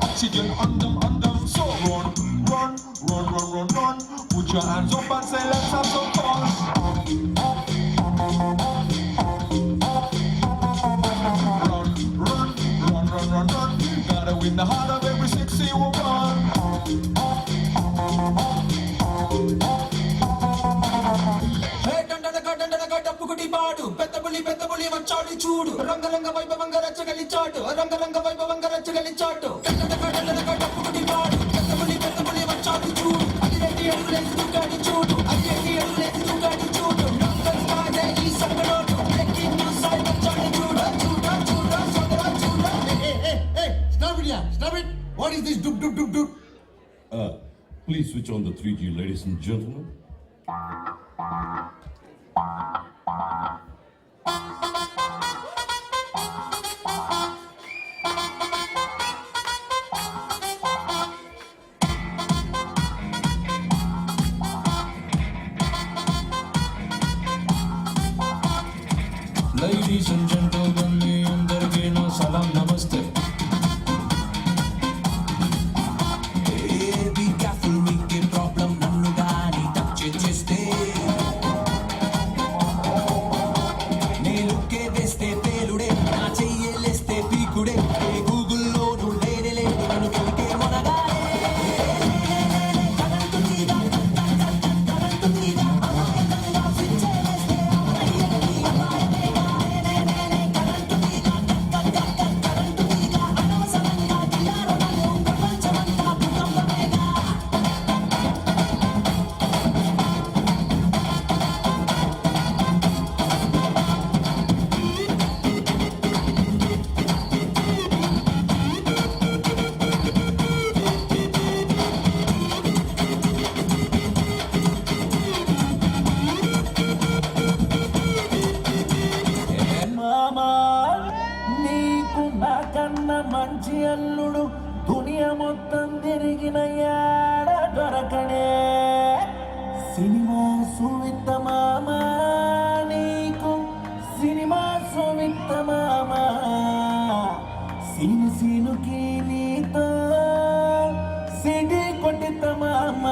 Oxygen andam. So run. Put your hands up and say let's have some fun. Run. Gotta win the heart of every sexy woman. Hey, డప్పుకుటి పాడు పెద్ద పులి వచ్చాడు చూడు రంగరంగ వైభవంగా రచ్చగలిచాడు రంగరంగ వైభవంగా రచ్చగలిచాడు డప్పుకుటి పాడు పెద్ద పులి వచ్చాడు చూడు అది రెడ్డి అడుగులేసి దూకాడి చూడు అది రెడ్డి అడుగులేసి దూకాడి చూడు రంగంగానే ఈ సంగరోడు బ్రేకింగ్ న్యూస్ అయి వచ్చాడు చూడు సోదరా Stop it! What is this dub? Please switch on the 3G, ladies and gentlemen. Ladies and gentlemen, మీ అందరికీ నా సలాం నమస్తే. Be careful, make a problem నన్ను గాని టచ్ చేస్తే నేలుకే వేస్తే పేలుడే నా చెయ్యలేస్తే పీకుడే ఏ గూగుల్లో లేనే నన్ను కలిగే మొనగాలే మంచి అల్లుడు దునియా మొత్తం తిరిగినయ్యాడ దొరకడే సినిమా సువిత్త మామ నీకు సినిమా సువిత్త మామ సీనుకి నీతో సిటీ కొట్టిత మామ